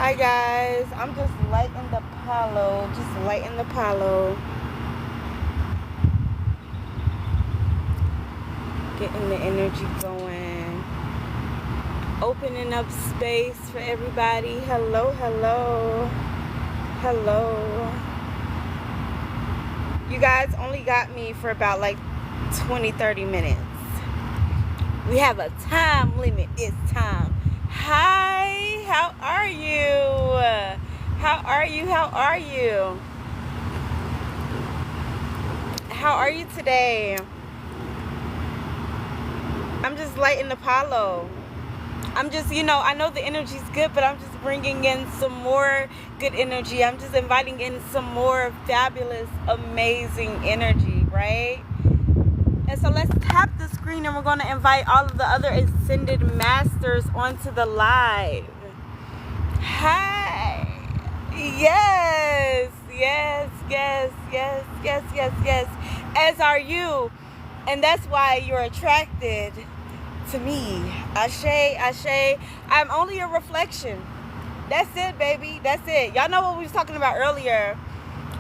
Hi guys, I'm just lighting the Palo, getting the energy going, opening up space for everybody. Hello. You guys only got me for about like 20-30 minutes. We have a time limit. It's time. Hi, how are you? How are you today? I'm just lighting the Palo. I'm just, I know the energy's good, but I'm just bringing in some more good energy. I'm just inviting in some more fabulous, amazing energy, right? And so let's tap the screen and we're going to invite all of the other ascended masters onto the live. Hi. Yes. As are you. And that's why you're attracted to me. Ashe. I'm only a reflection. That's it, baby. That's it. Y'all know what we was talking about earlier.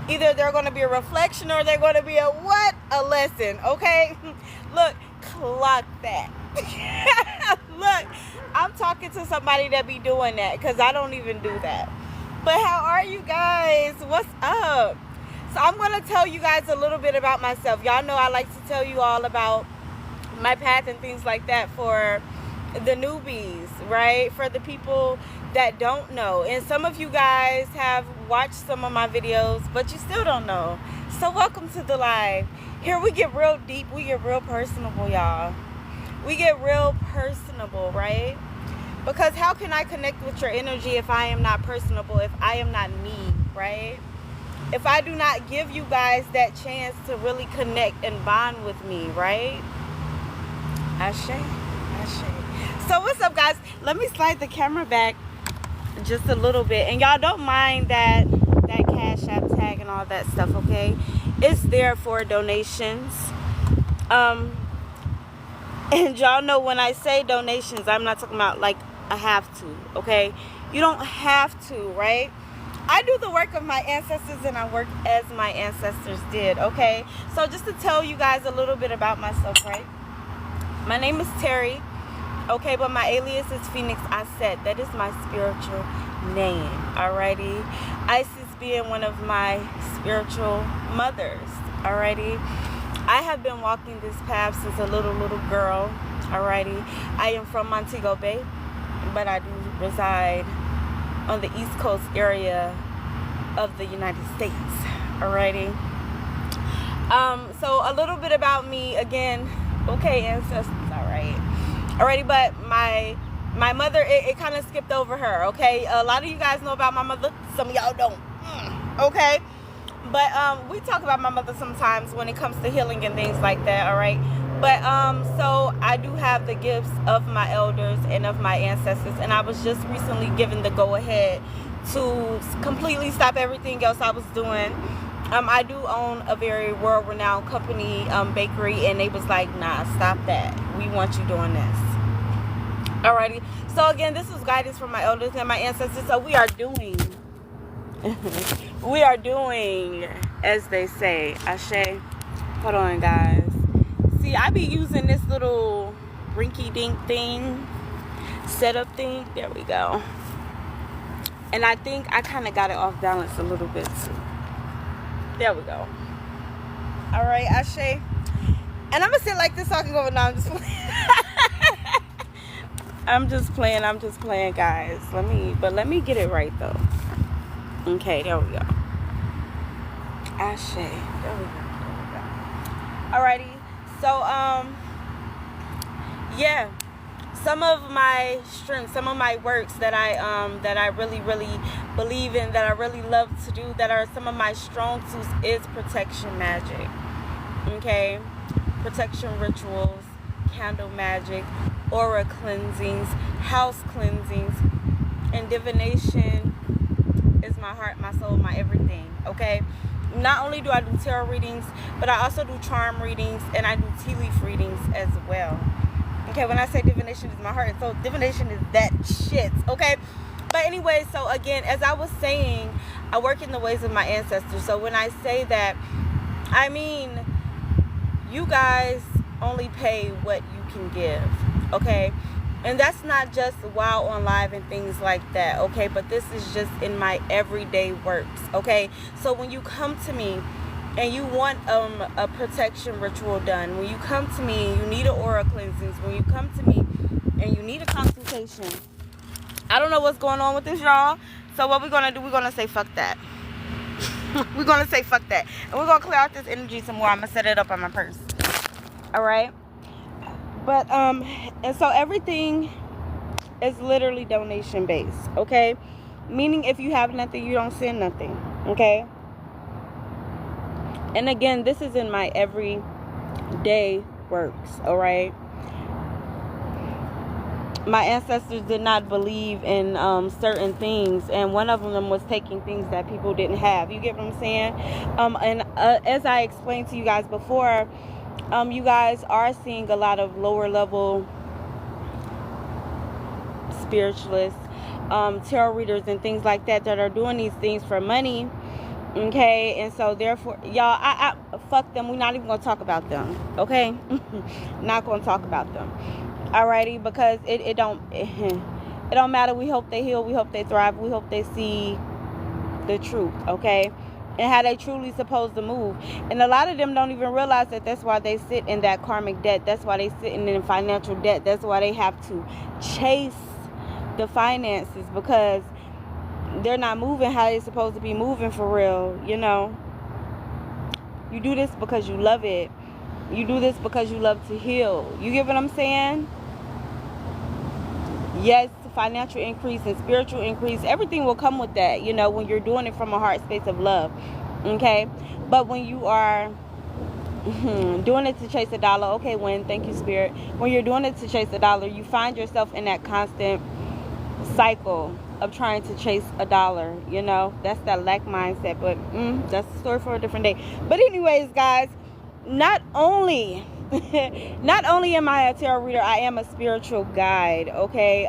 Either they're going to be a reflection or they're going to be a what? A lesson, okay? Look, clock that. Look, I'm talking to somebody that be doing that because I don't even do that. But how are you guys? What's up? So I'm going to tell you guys a little bit about myself. Y'all know I like to tell you all about my path and things like that for the newbies, right? For the people that don't know. And some of you guys have watched some of my videos, but you still don't know. So welcome to the live. Here we get real deep. We get real personable, y'all. We get real personable, right? Because how can I connect with your energy if I am not personable, if I am not me, right? If I do not give you guys that chance to really connect and bond with me, right? Ashe. So what's up, guys? Let me slide the camera back just a little bit, and y'all don't mind that Cash App tag and all that stuff, okay? It's there for donations. And y'all know when I say donations, I'm not talking about like I have to, okay? You don't have to, right? I do the work of my ancestors and I work as my ancestors did, okay? So just to tell you guys a little bit about myself, right? My name is Terry. Okay, but my alias is Phoenix Aset. That is my spiritual name, alrighty? Isis being one of my spiritual mothers, alrighty? I have been walking this path since a little girl, alrighty? I am from Montego Bay, but I do reside on the East Coast area of the United States, alrighty? So a little bit about me, again, okay, ancestors, alright? Alrighty, but my mother, it kind of skipped over her, okay? A lot of you guys know about my mother. Some of y'all don't, okay? But we talk about my mother sometimes when it comes to healing and things like that, alright? But so I do have the gifts of my elders and of my ancestors, and I was just recently given the go-ahead to completely stop everything else I was doing. I do own a very world-renowned company, bakery, and they was like, nah, stop that. We want you doing this. Alrighty. So again, this is guidance from my elders and my ancestors. So we are doing, as they say. Ashe. Hold on, guys. See, I be using this little rinky-dink thing, setup thing. There we go. And I think I kind of got it off balance a little bit too. There we go. All right, Ashe. And I'm going to sit like this so I can go. No, I'm just playing. I'm just playing, guys. Let me get it right, though. Okay, there we go. Ashe. There we go. Alrighty. So, yeah. Some of my strengths, some of my works that I really believe in, that I really love to do, that are some of my strong suits, is protection magic. Okay? Protection rituals, candle magic, aura cleansings, house cleansings, and divination is my heart, my soul, my everything. Okay? Not only do I do tarot readings, but I also do charm readings, and I do tea leaf readings as well. Okay, when I say divination is my heart, so divination is that shit, okay? But anyway, so again, as I was saying, I work in the ways of my ancestors. So when I say that, I mean, you guys only pay what you can give, okay? And that's not just while on live and things like that, okay? But this is just in my everyday works, okay? So when you come to me and you want a protection ritual done, when you come to me and you need an aura cleansings, when you come to me and you need a consultation, I don't know what's going on with this, y'all. So what we're going to do, we're going to say fuck that. We're going to say fuck that. And we're going to clear out this energy some more. I'm going to set it up on my purse. All right? But, and so everything is literally donation based, okay? Meaning if you have nothing, you don't send nothing, okay? And again, this is in my everyday works, all right? My ancestors did not believe in certain things, and one of them was taking things that people didn't have. You get what I'm saying? And as I explained to you guys before, you guys are seeing a lot of lower level spiritualists, tarot readers and things like that are doing these things for money, okay? And so therefore, y'all, I fuck them. We're not even gonna talk about them, okay? Not gonna talk about them, alrighty? Because it don't matter. We hope they heal, we hope they thrive, we hope they see the truth, okay? And how they truly supposed to move. And a lot of them don't even realize that that's why they sit in that karmic debt. That's why they sitting in financial debt. That's why they have to chase the finances, because they're not moving how they're supposed to be moving for real, you know. You do this because you love it. You do this because you love to heal. You get what I'm saying? Yes, financial increase and spiritual increase, everything will come with that, you know, when you're doing it from a heart space of love, okay? But when you are doing it to chase a dollar, okay, thank you, Spirit. When you're doing it to chase a dollar, you find yourself in that constant cycle of trying to chase a dollar, you know? That's that lack mindset, but that's a story for a different day. But anyways, guys, not only am I a tarot reader, I am a spiritual guide, okay?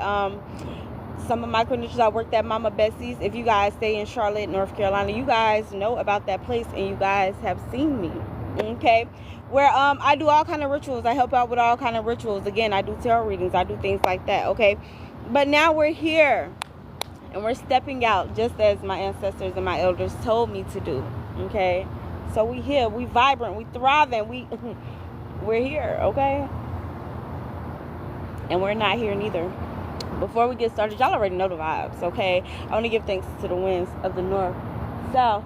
Some of my credentials, I worked at Mama Bessie's. If you guys stay in Charlotte, North Carolina, you guys know about that place and you guys have seen me, okay? Where I do all kind of rituals. I help out with all kind of rituals. Again, I do tarot readings. I do things like that, okay? But now we're here and we're stepping out just as my ancestors and my elders told me to do, okay? So we here, we vibrant, we thriving, we're here, okay? And we're not here neither. Before we get started, y'all already know the vibes, okay? I want to give thanks to the winds of the north, south,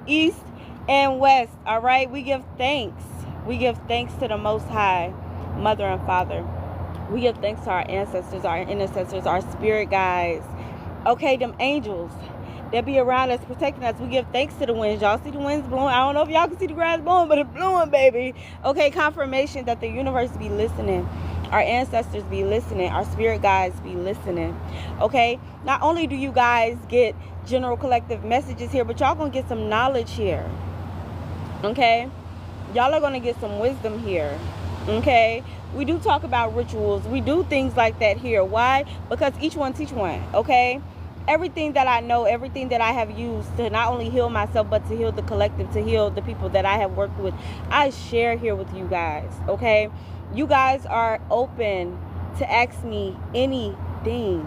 east, and west, all right? We give thanks. We give thanks to the Most High, Mother and Father. We give thanks to our ancestors, our intercessors, our spirit guides, okay? Them angels that be around us, protecting us. We give thanks to the winds. Y'all see the winds blowing? I don't know if y'all can see the grass blowing, but it's blowing, baby. Okay, confirmation that the universe be listening. Our ancestors be listening. Our spirit guides be listening. Okay? Not only do you guys get general collective messages here, but y'all gonna get some knowledge here. Okay? Y'all are gonna get some wisdom here. Okay? We do talk about rituals. We do things like that here. Why? Because each one teach one. Okay? Everything that I know, everything that I have used to not only heal myself, but to heal the collective, to heal the people that I have worked with, I share here with you guys, okay? You guys are open to ask me anything,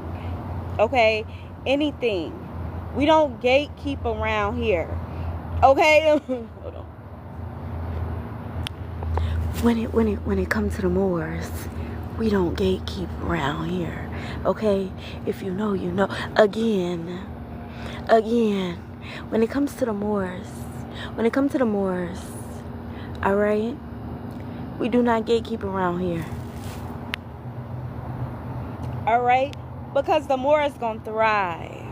okay? Anything. We don't gatekeep around here, okay? Hold on. When it comes to the Moors, we don't gatekeep around here, okay? If you know, you know. Again, when it comes to the Moors, all right? We do not gatekeep around here, all right? Because the Moors gonna thrive.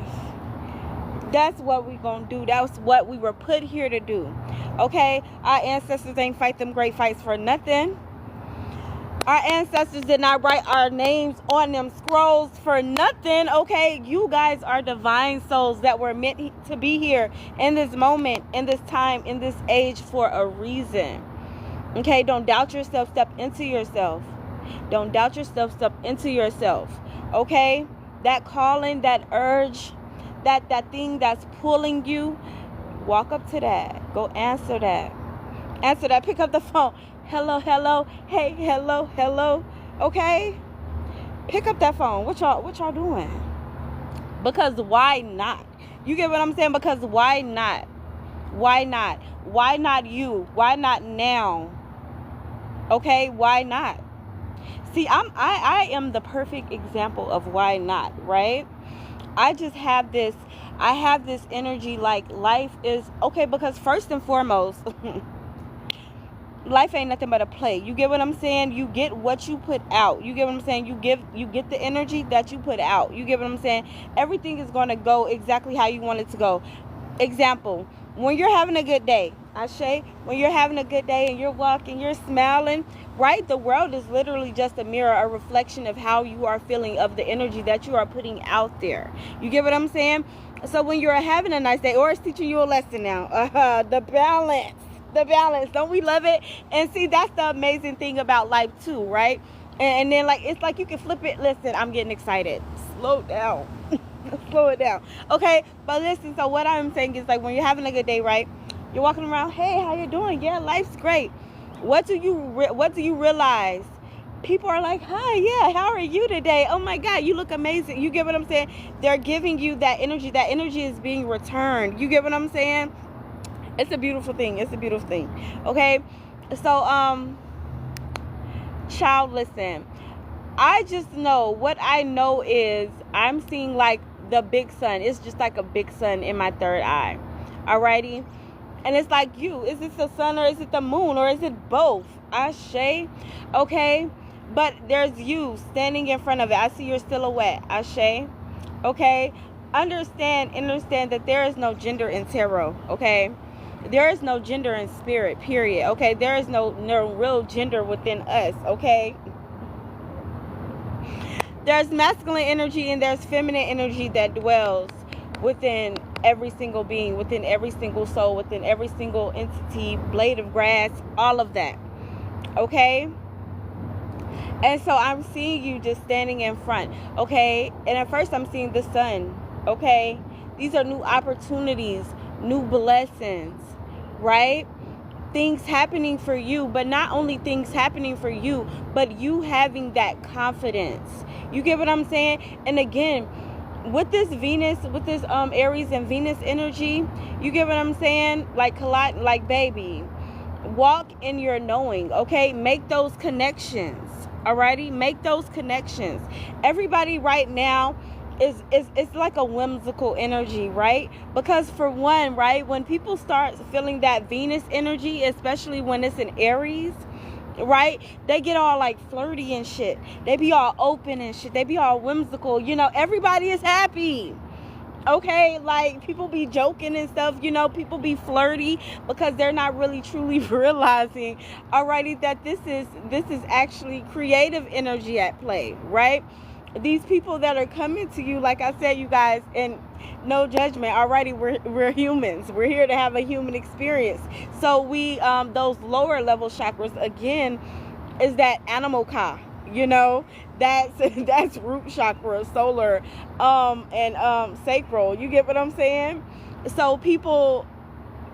That's what we gonna do. That's what we were put here to do, okay? Our ancestors ain't fight them great fights for nothing. Our ancestors did not write our names on them scrolls for nothing, okay? You guys are divine souls that were meant to be here in this moment, in this time, in this age for a reason, okay? Don't doubt yourself. Step into yourself. Don't doubt yourself. Step into yourself, okay? that calling, that urge, that thing that's pulling you, walk up to that. Go answer that. Answer that. Pick up the phone. Hello, hello. Hey, hello, hello. Okay? Pick up that phone. What y'all doing? Because why not? You get what I'm saying? Because why not? Why not? Why not you? Why not now? Okay? Why not? See, I am the perfect example of why not, right? I have this energy like life is okay, because first and foremost, life ain't nothing but a play. You get what I'm saying? You get what you put out. You get what I'm saying? You get the energy that you put out. You get what I'm saying? Everything is going to go exactly how you want it to go. Example, when you're having a good day, Ashe, when you're having a good day and you're walking, you're smiling, right? The world is literally just a mirror, a reflection of how you are feeling, of the energy that you are putting out there. You get what I'm saying? So when you're having a nice day, or it's teaching you a lesson now, the balance, don't we love it? And see, that's the amazing thing about life too, right? And then like, it's like you can flip it. Listen, I'm getting excited. Slow down. Slow it down. Okay, but listen, so what I'm saying is, like, when you're having a good day, right? You're walking around, hey, how you doing? Yeah, life's great. What do you realize? People are like, hi, yeah, how are you today? Oh my God, you look amazing. You get what I'm saying? They're giving you that energy. That energy is being returned. You get what I'm saying? It's a beautiful thing. It's a beautiful thing. Okay? So, child, listen. I just know, what I know is I'm seeing like the big sun. It's just like a big sun in my third eye. Alrighty? And it's like, you, is it the sun or is it the moon or is it both? Ashe. Okay? But there's you standing in front of it. I see your silhouette. Ashe. Okay? Understand that there is no gender in tarot. Okay? There is no gender in spirit, period. Okay? There is no real gender within us. Okay? There's masculine energy and there's feminine energy that dwells within every single being, within every single soul, within every single entity, blade of grass, all of that. Okay? And so I'm seeing you just standing in front. Okay? And at first I'm seeing the sun. Okay? These are new opportunities, new blessings, right? Things happening for you, but not only things happening for you, but you having that confidence. You get what I'm saying? And again, with this Venus, with this Aries and Venus energy, you get what I'm saying? Like baby, walk in your knowing, okay? Make those connections, alrighty? Make those connections. Everybody right now it's like a whimsical energy, right? Because for one, right, when people start feeling that Venus energy, especially when it's in Aries, right, they get all like flirty and shit. They be all open and shit. They be all whimsical. You know, everybody is happy. Okay, like people be joking and stuff, you know, people be flirty because they're not really truly realizing, alrighty, that this is actually creative energy at play, right? These people that are coming to you, like I said, you guys, and no judgment, alrighty, we're humans. We're here to have a human experience. So we, those lower level chakras, again, is that animal ka, you know, that's root chakra, solar, and sacral. You get what I'm saying? So people,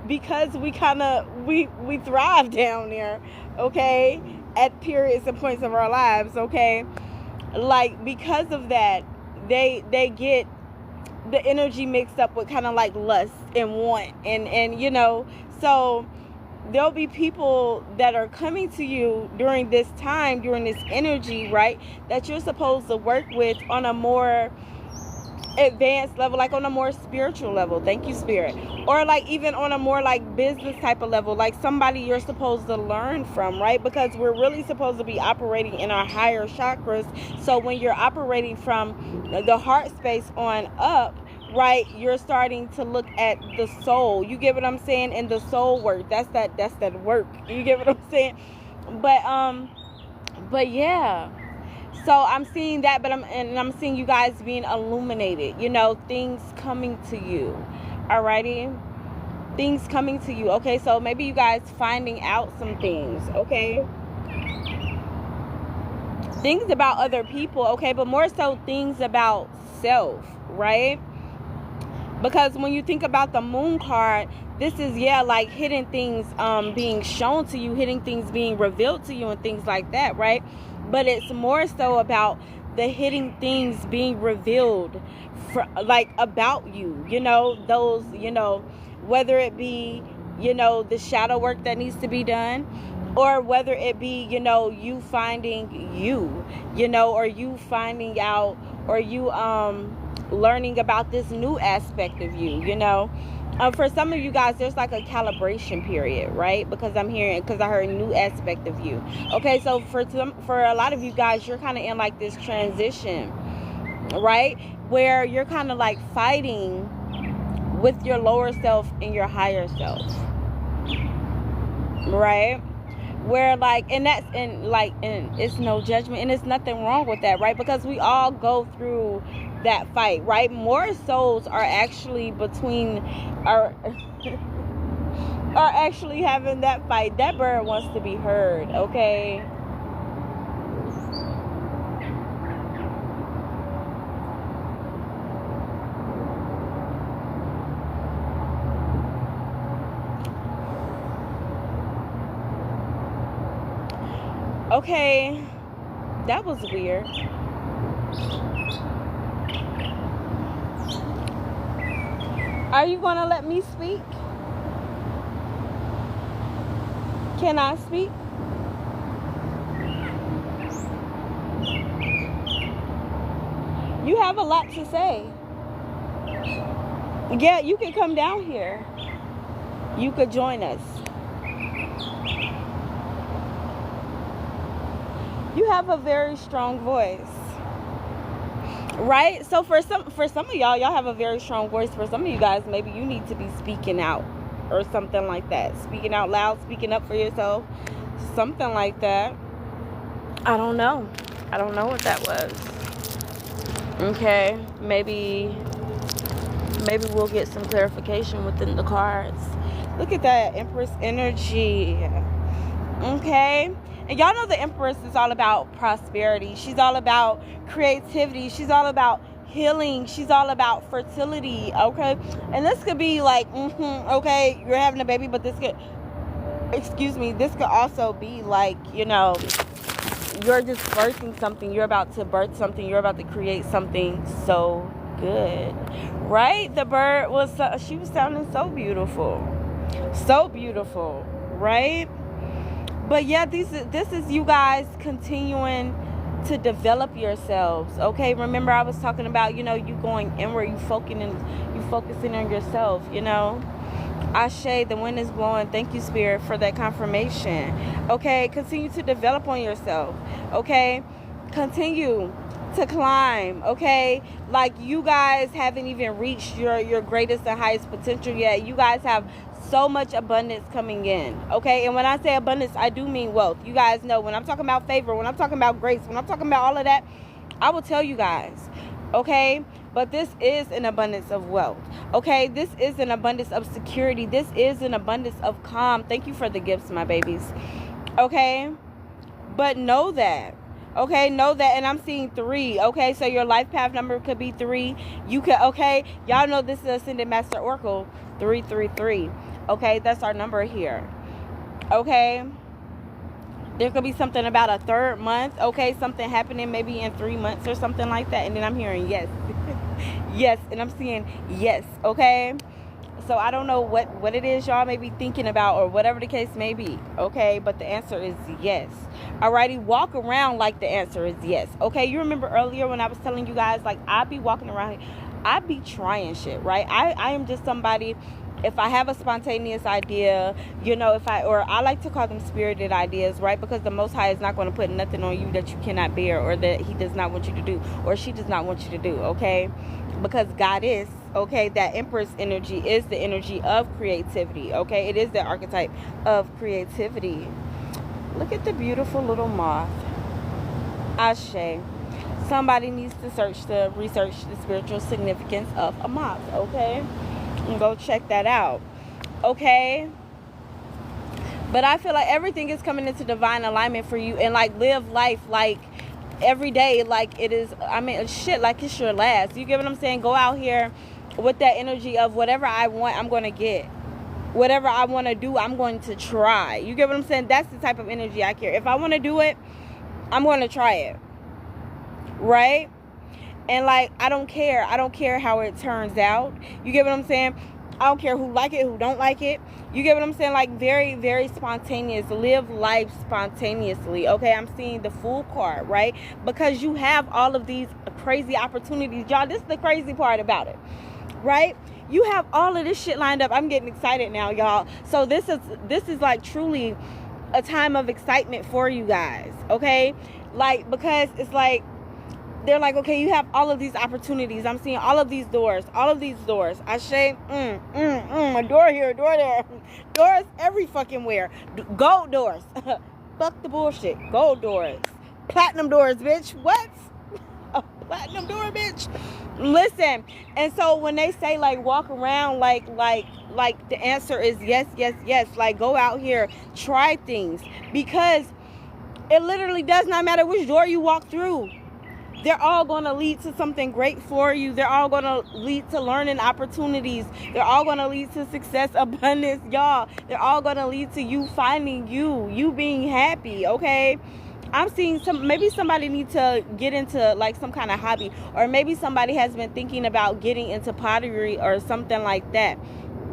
because we thrive down there, okay, at periods and points of our lives, okay, like because of that, they get the energy mixed up with kind of like lust and want, and you know, so there'll be people that are coming to you during this time, during this energy, right, that you're supposed to work with on a more advanced level, like on a more spiritual level. Thank you, Spirit. Or like even on a more like business type of level, like somebody you're supposed to learn from, right? Because we're really supposed to be operating in our higher chakras. So when you're operating from the heart space on up, right, you're starting to look at the soul. You get what I'm saying? And the soul work, that's that work. You get what I'm saying? But yeah. So I'm seeing that, but I'm seeing you guys being illuminated, you know, things coming to you. Alrighty? Things coming to you. Okay, so maybe you guys finding out some things, okay? Things about other people, okay, but more so things about yourself, right? Because when you think about the moon card, this is, yeah, like hidden things being shown to you, hidden things being revealed to you and things like that, right? But it's more so about the hidden things being revealed like about you, those, whether it be, the shadow work that needs to be done, or whether it be, you finding you, or you finding out, or you learning about this new aspect of you, for some of you guys, there's like a calibration period, right? Because I heard new aspect of you. Okay, so for a lot of you guys, you're kind of in like this transition, right? Where you're kind of like fighting with your lower self and your higher self, right? Where like, and it's no judgment, and it's nothing wrong with that, right? Because we all go through that fight, right? More souls are actually are actually having that fight. That bird wants to be heard, okay? Okay, that was weird. Are you gonna let me speak? Can I speak? You have a lot to say. Yeah, you can come down here. You could join us. You have a very strong voice, right? So for some of y'all have a very strong voice. For some of you guys, maybe you need to be speaking out or something like that. Speaking out loud, speaking up for yourself, something like that. I don't know what that was. Okay, maybe we'll get some clarification within the cards. Look at that Empress energy. Okay. And y'all know the Empress is all about prosperity. She's all about creativity. She's all about healing. She's all about fertility, okay? And this could be like, okay, you're having a baby, but this could also be like, you're just birthing something. You're about to birth something. You're about to create something so good, right? The bird she was sounding so beautiful, right? But yeah, this is you guys continuing to develop yourselves, okay? Remember, I was talking about, you going inward, you focusing on yourself, Ashe, the wind is blowing. Thank you, Spirit, for that confirmation. Okay, continue to develop on yourself, okay? Continue to climb, okay? Like, you guys haven't even reached your greatest and highest potential yet. You guys have so much abundance coming in, okay? And when I say abundance, I do mean wealth. You guys know, when I'm talking about favor, when I'm talking about grace, when I'm talking about all of that, I will tell you guys, okay? But this is an abundance of wealth, okay? This is an abundance of security. This is an abundance of calm. Thank you for the gifts, my babies, okay? But know that, okay? Know that, and I'm seeing 3, okay? So your life path number could be 3. You could, okay? Y'all know this is Ascended Master Oracle, 333. Okay, that's our number here. Okay, there could be something about a 3rd month. Okay, something happening maybe in 3 months or something like that. And then I'm hearing yes. Yes, and I'm seeing yes. Okay, so I don't know what it is y'all may be thinking about, or whatever the case may be. Okay, but the answer is yes. Alrighty, walk around like the answer is yes. Okay, you remember earlier when I was telling you guys, like, I be walking around here, I be trying shit, right? I am just somebody, if I have a spontaneous idea, I like to call them spirited ideas, right? Because the Most High is not going to put nothing on you that you cannot bear, or that he does not want you to do, or she does not want you to do, okay? Because God is, okay? That Empress energy is the energy of creativity, okay? It is the archetype of creativity. Look at the beautiful little moth. Ashe. Somebody needs to research the spiritual significance of a moth, okay? And go check that out, okay? But I feel like everything is coming into divine alignment for you, and like live life like every day like it is, I mean, shit, like it's your last. You get what I'm saying? Go out here with that energy of whatever I want, I'm going to get. Whatever I want to do, I'm going to try. You get what I'm saying? That's the type of energy I carry. If I want to do it, I'm going to try it. Right? And like, I don't care how it turns out. You get what I'm saying? I don't care who like it, who don't like it. You get what I'm saying? Like, very, very spontaneous. Live life spontaneously. Okay, I'm seeing the Fool card, right? Because you have all of these crazy opportunities. Y'all, this is the crazy part about it, right? You have all of this shit lined up. I'm getting excited now, y'all. So this is like truly a time of excitement for you guys, okay? Like, because it's like, they're like, okay, you have all of these opportunities. I'm seeing all of these doors. I say, a door here, a door there. Doors every fucking where. Gold doors. Fuck the bullshit. Gold doors. Platinum doors, bitch. What? A platinum door, bitch. Listen. And so when they say like walk around like the answer is yes, yes, yes. Like, go out here, try things, because it literally does not matter which door you walk through. They're all going to lead to something great for you. They're all going to lead to learning opportunities. They're all going to lead to success, abundance, y'all. They're all going to lead to you finding you being happy, okay? I'm seeing maybe somebody needs to get into like some kind of hobby, or maybe somebody has been thinking about getting into pottery or something like that.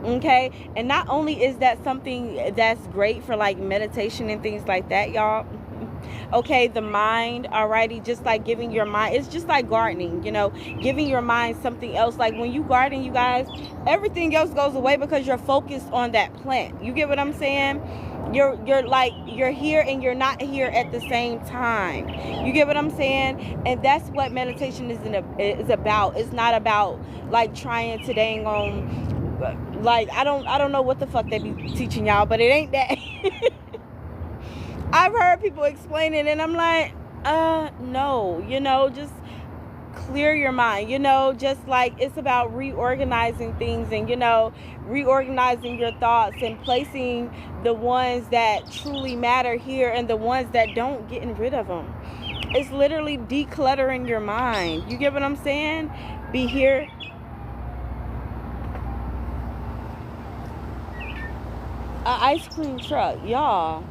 Okay? And not only is that something that's great for like meditation and things like that, y'all. Okay, the mind, alrighty, just like giving your mind, it's just like gardening, you know, giving your mind something else. Like when you garden, you guys, everything else goes away because you're focused on that plant. You get what I'm saying? You're like, you're here and you're not here at the same time. You get what I'm saying? And that's what meditation is about. It's not about like trying to dang on, like, I don't know what the fuck they be teaching y'all, but it ain't that. I've heard people explain it and I'm like, no, you know, just clear your mind, you know, just like it's about reorganizing things and, you know, reorganizing your thoughts and placing the ones that truly matter here and the ones that don't, getting rid of them. It's literally decluttering your mind. You get what I'm saying? Be here. An ice cream truck, y'all.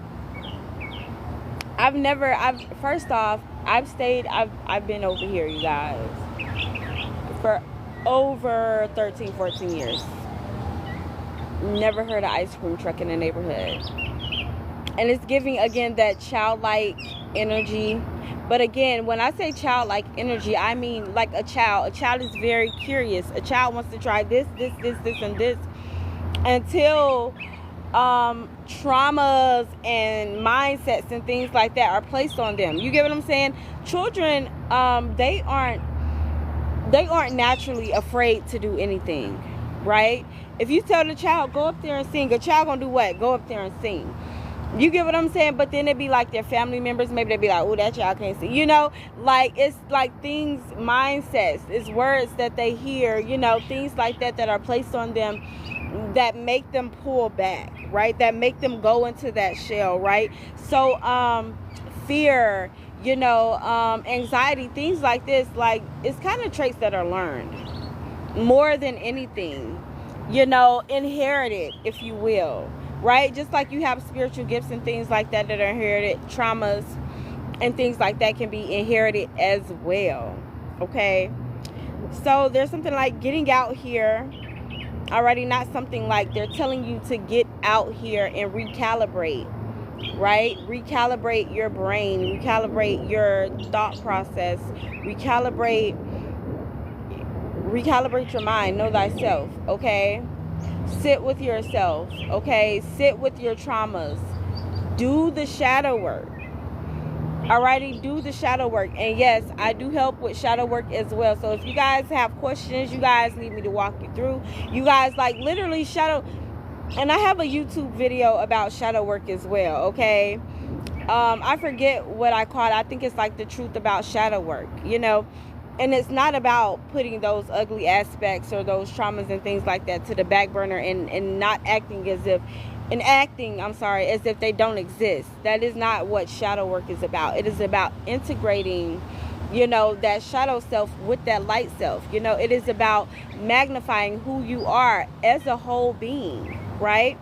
I've been over here, you guys, for over 13, 14 years. Never heard an ice cream truck in the neighborhood. And it's giving, again, that childlike energy. But again, when I say childlike energy, I mean like a child. A child is very curious. A child wants to try this, and this until traumas and mindsets and things like that are placed on them. You get what I'm saying? Children, they aren't naturally afraid to do anything, right? If you tell the child, go up there and sing, a child gonna do what? Go up there and sing. You get what I'm saying? But then it'd be like their family members, maybe they'd be like, oh, that child can't sing. You know, like, it's like things, mindsets, it's words that they hear, you know, things like that are placed on them that make them pull back, right? That make them go into that shell, right? So fear, you know, anxiety, things like this, like, it's kind of traits that are learned more than anything, you know, inherited, if you will, right? Just like you have spiritual gifts and things like that are inherited, traumas and things like that can be inherited as well. Okay, so there's something like getting out here already, not something like they're telling you to get out here and recalibrate, right? Recalibrate your brain, recalibrate your thought process, recalibrate your mind. Know thyself, okay? Sit with yourself, okay? Sit with your traumas. Do the shadow work. Alrighty, do the shadow work. And yes, I do help with shadow work as well. So if you guys have questions, you guys need me to walk you through, you guys, like, literally shadow. And I have a YouTube video about shadow work as well, okay? I forget what I call it. I think it's like the truth about shadow work, you know? And it's not about putting those ugly aspects or those traumas and things like that to the back burner and not acting as if and acting, I'm sorry, as if they don't exist. That is not what shadow work is about. It is about integrating, that shadow self with that light self. It is about magnifying who you are as a whole being, right?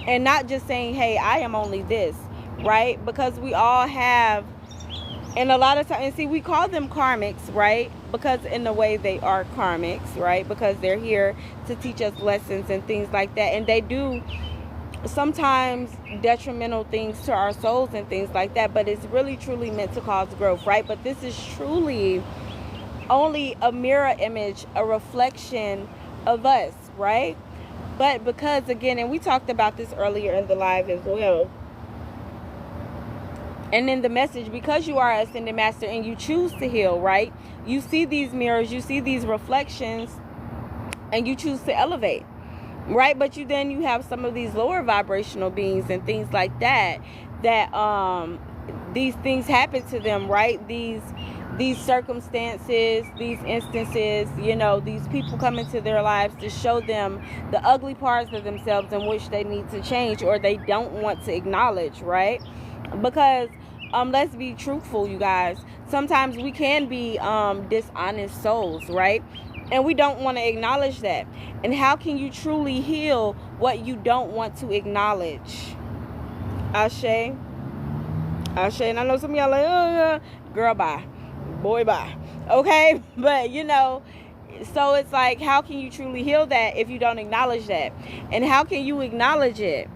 And not just saying, hey, I am only this, right? Because we all have, and a lot of times, and see, we call them karmics, right? Because in a way they are karmics, right? Because they're here to teach us lessons and things like that. And they do sometimes detrimental things to our souls and things like that, but it's really truly meant to cause growth, right? But this is truly only a mirror image, a reflection of us, right? But because, again, and we talked about this earlier in the live as well, and in the message, because you are an ascended master and you choose to heal, right? You see these mirrors, you see these reflections, and you choose to elevate, right? But you have some of these lower vibrational beings and things like that these things happen to them, right? These circumstances, these instances, these people come into their lives to show them the ugly parts of themselves in which they need to change or they don't want to acknowledge, right? Because let's be truthful, you guys. Sometimes we can be dishonest souls, right? And we don't want to acknowledge that. And how can you truly heal what you don't want to acknowledge? Ashe. And I know some of y'all like, oh, yeah. Girl, bye. Boy, bye. Okay? But, so it's like, how can you truly heal that if you don't acknowledge that? And how can you acknowledge it?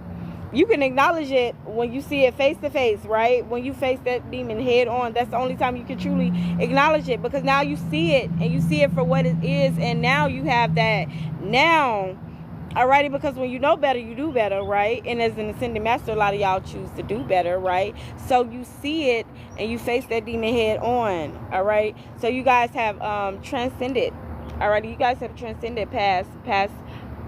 You can acknowledge it when you see it face to face, right? When you face that demon head on, that's the only time you can truly acknowledge it, because now you see it and you see it for what it is, and now you have that now, alrighty, because when you know better, you do better, right? And as an ascended master, a lot of y'all choose to do better, right? So you see it and you face that demon head on, alright? So you guys have transcended, alrighty? You guys have transcended past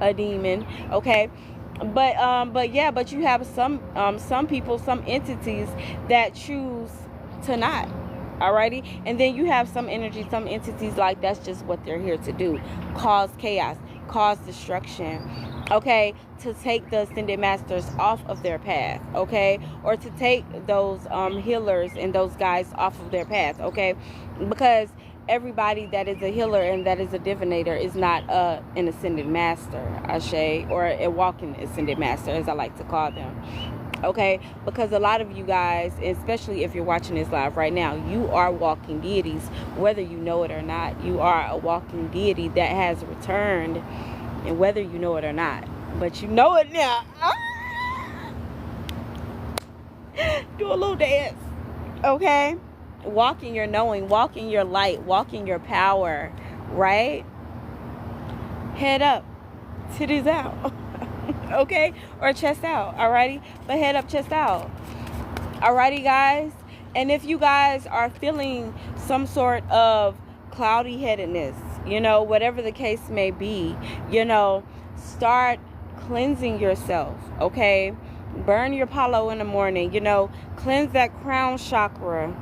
a demon, okay? But you have some people, some entities that choose to not, alrighty? And then you have some energy, some entities like that's just what they're here to do, cause chaos, cause destruction, okay? To take the ascended masters off of their path, okay? Or to take those healers and those guys off of their path, okay? Because everybody that is a healer and that is a divinator is not an ascended master, Ashe, or a walking ascended master, as I like to call them, okay? Because a lot of you guys, especially if you're watching this live right now, you are walking deities, whether you know it or not. You are a walking deity that has returned, and whether you know it or not, but you know it now. Do a little dance, okay? Walking your knowing, walking your light, walking your power, right? Head up, titties out, okay? Or chest out, alrighty? But head up, chest out, alrighty, guys? And if you guys are feeling some sort of cloudy headedness, whatever the case may be, start cleansing yourself, okay? Burn your palo in the morning, cleanse that crown chakra.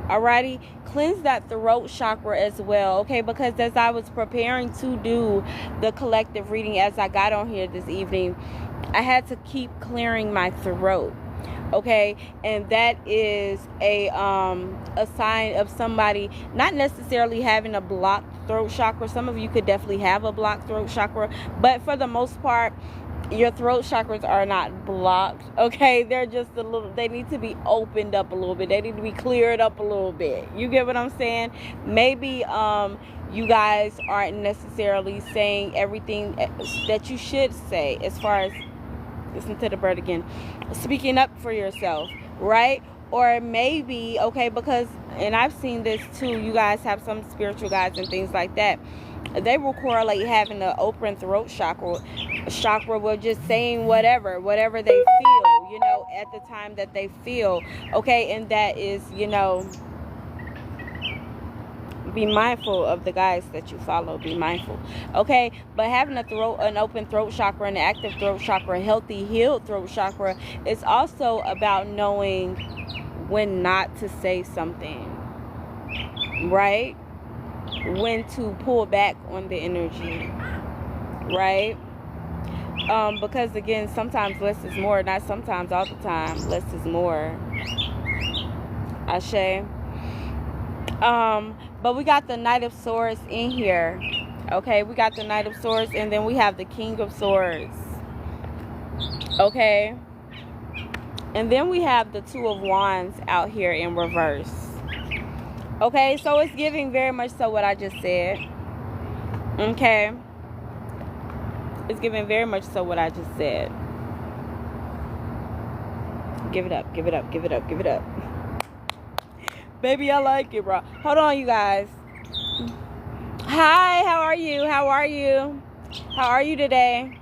Alrighty, cleanse that throat chakra as well, okay? Because as I was preparing to do the collective reading, as I got on here this evening, I had to keep clearing my throat, okay? And that is a sign of somebody not necessarily having a blocked throat chakra. Some of you could definitely have a blocked throat chakra, but for the most part, your throat chakras are not blocked, okay? They're just they need to be opened up a little bit. They need to be cleared up a little bit. You get what I'm saying? Maybe you guys aren't necessarily saying everything that you should say, as far as, listen to the bird again, speaking up for yourself, right? Or maybe, okay, because, and I've seen this too, you guys have some spiritual guides and things like that, they will correlate having an open throat chakra with just saying whatever they feel, at the time that they feel, okay? And that is, be mindful of the guides that you follow. Be mindful, okay? But having an open throat chakra, an active throat chakra, a healthy, healed throat chakra, is also about knowing when not to say something, right? When to pull back on the energy, right? Because again, sometimes less is more. Not sometimes, all the time. Less is more. Ashe. But we got the Knight of Swords in here. Okay, we got the Knight of Swords, and then we have the King of Swords. Okay. And then we have the Two of Wands out here in reverse. Okay, so it's giving very much so what I just said. Okay. It's giving very much so what I just said. Give it up, give it up, give it up, give it up. Baby, I like it, bro. Hold on, you guys. Hi, how are you? How are you? How are you today?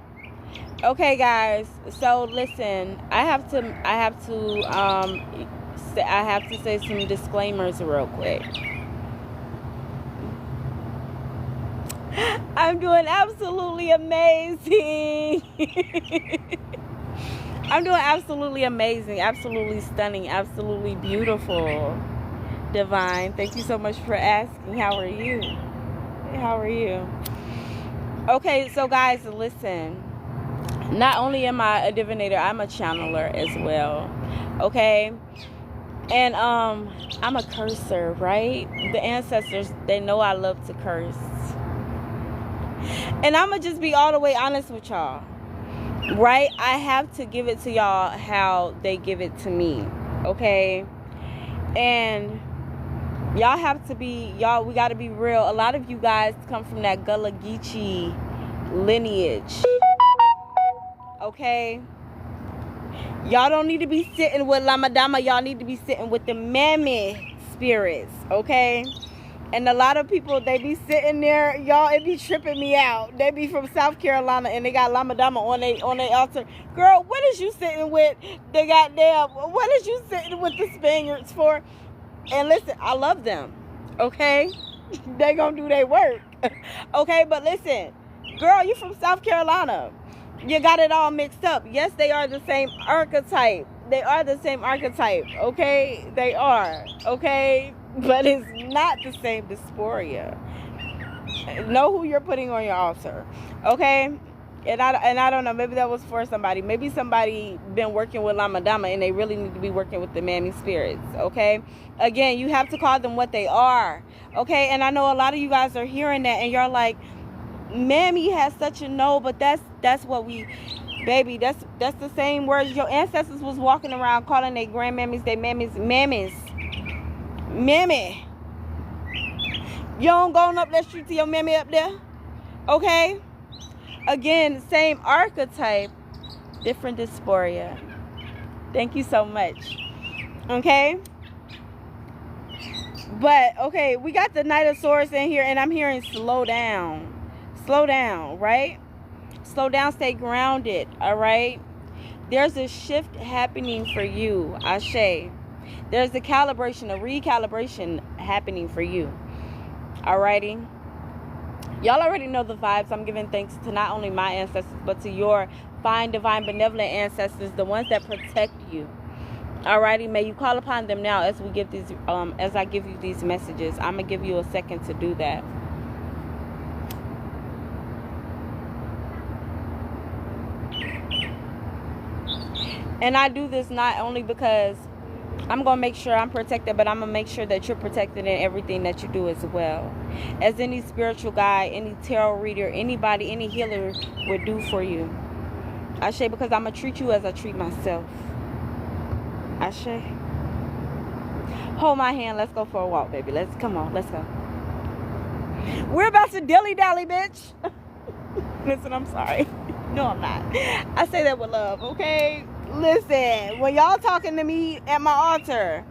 Okay, guys. So listen, I have to say some disclaimers real quick. I'm doing absolutely amazing. I'm doing absolutely amazing, absolutely stunning, absolutely beautiful. Divine, thank you so much for asking. How are you? How are you? Okay, so guys, listen. Not only am I a divinator, I'm a channeler as well. Okay? And I'm a curser, right? The ancestors, they know I love to curse. And I'm going to just be all the way honest with y'all. Right? I have to give it to y'all how they give it to me. Okay? And y'all have to be, we got to be real. A lot of you guys come from that Gullah Geechee lineage. Okay? Y'all don't need to be sitting with Lamadama. Y'all need to be sitting with the Mammy spirits. Okay? And a lot of people, they be sitting there, y'all, it be tripping me out. They be from South Carolina and they got Lamadama on their altar. Girl, what is you sitting with the goddamn, what is you sitting with the Spaniards for? And listen, I love them. Okay? They gonna do their work. Okay, but listen, girl, you from South Carolina. You got it all mixed up. Yes, they are the same archetype. They are the same archetype. Okay? They are. Okay? But it's not the same dysphoria. Know who you're putting on your altar. Okay? And I don't know. Maybe that was for somebody. Maybe somebody been working with Lamadama and they really need to be working with the Mammy spirits. Okay? Again, you have to call them what they are. Okay? And I know a lot of you guys are hearing that and you're like, Mammy has such a no, but that's what we, baby, that's the same words your ancestors was walking around calling their grandmammies, their mammies, mammy. You don't going up that street to your mammy up there? Okay? Again, same archetype, different dysphoria. Thank you so much. Okay? But, okay, we got the Knight of Swords in here, and I'm hearing slow down. Slow down, right? Slow down, stay grounded, all right? There's a shift happening for you, Ashe. There's a calibration, a recalibration happening for you, all righty? Y'all already know the vibes. I'm giving thanks to not only my ancestors, but to your fine, divine, benevolent ancestors, the ones that protect you. Alrighty, may you call upon them now as we give these, as I give you these messages. I'm gonna give you a second to do that. And I do this not only because I'm going to make sure I'm protected, but I'm going to make sure that you're protected in everything that you do as well. As any spiritual guide, any tarot reader, anybody, any healer would do for you. Ashe, because I'm going to treat you as I treat myself. Ashe. Hold my hand. Let's go for a walk, baby. Come on. Let's go. We're about to dilly-dally, bitch. Listen, I'm sorry. No, I'm not. I say that with love, okay? Listen, when y'all talking to me at my altar,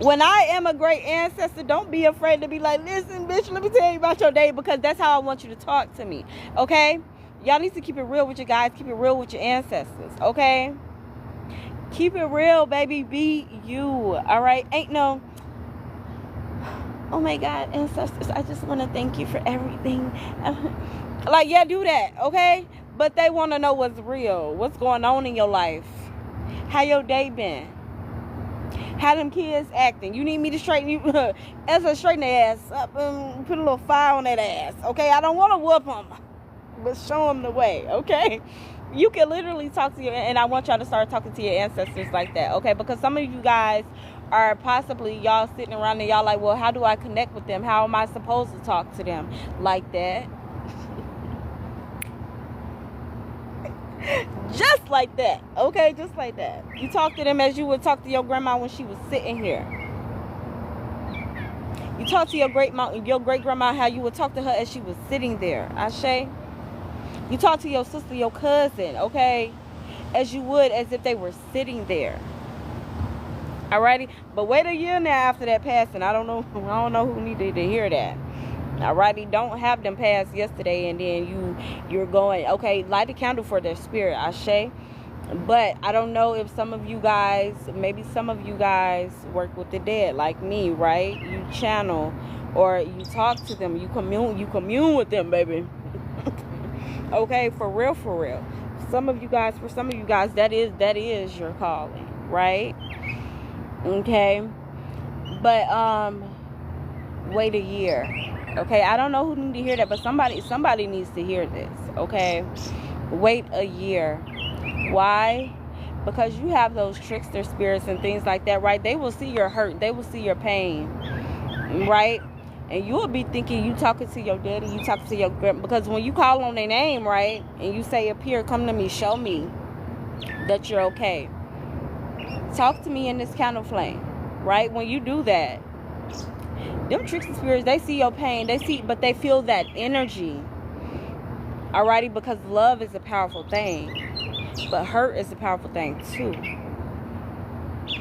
when I am a great ancestor, don't be afraid to be like, listen, bitch, let me tell you about your day, because that's how I want you to talk to me, okay? Y'all need to keep it real with your guys. Keep it real with your ancestors, okay? Keep it real, baby. Be you, all right? Ain't no, oh my God, ancestors, I just want to thank you for everything. Like, yeah, do that, okay? But they want to know what's real, what's going on in your life. How your day been? How them kids acting? You need me to straighten you? Ezra, straighten their ass up and put a little fire on that ass. Okay, I don't want to whoop them, but show them the way. Okay, You can literally talk to your, and I want y'all to start talking to your ancestors like that, okay? Because some of you guys are possibly, y'all sitting around and y'all like, well, how do I connect with them? How am I supposed to talk to them like that? Just like that, okay? Just like that. You talk to them as you would talk to your grandma when she was sitting here. You talk to your great grandma how you would talk to her as she was sitting there. Ashe. You talk to your sister, your cousin, okay, as you would as if they were sitting there. Alrighty, but wait a year now after that passing. I don't know who needed to hear that. Alrighty, don't have them pass yesterday and then you're going, okay, light a candle for their spirit, Ashe. But I don't know if some of you guys, maybe some of you guys work with the dead like me, right? You channel or you talk to them, you commune with them, baby. Okay, for real, for real. For some of you guys, that is your calling, right? Okay. But wait a year. Okay, I don't know who needs to hear that, but somebody needs to hear this, okay? Wait a year. Why? Because you have those trickster spirits and things like that, right? They will see your hurt. They will see your pain, right? And you will be thinking you talking to your daddy, you talking to your grandma. Because when you call on their name, right, and you say, appear, come to me, show me that you're okay. Talk to me in this candle flame, right? When you do that, them trickster spirits, they see your pain, but they feel that energy. Alrighty, because love is a powerful thing. But hurt is a powerful thing too.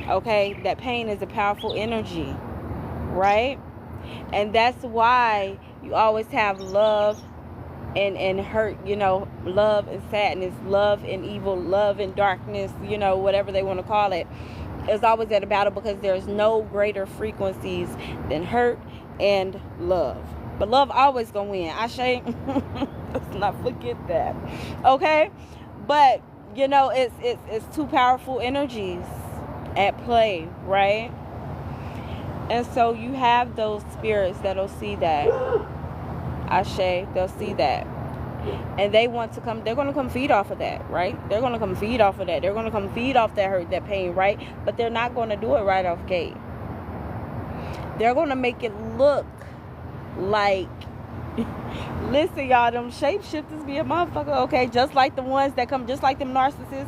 Okay, that pain is a powerful energy, right? And that's why you always have love and hurt, you know, love and sadness, love and evil, love and darkness, you know, whatever they want to call it. It's always at a battle because there's no greater frequencies than hurt and love. But love always gonna win. Ashe. Let's not forget that. Okay? But you know, it's two powerful energies at play, right? And so you have those spirits that'll see that. Ashe, they'll see that. And they want to come, they're going to come feed off of that, right? They're going to come feed off of that. They're going to come feed off that hurt, that pain, right? But they're not going to do it right off gate. They're going to make it look like, listen, y'all, them shapeshifters be a motherfucker, okay? Just like the ones that come, just like them narcissists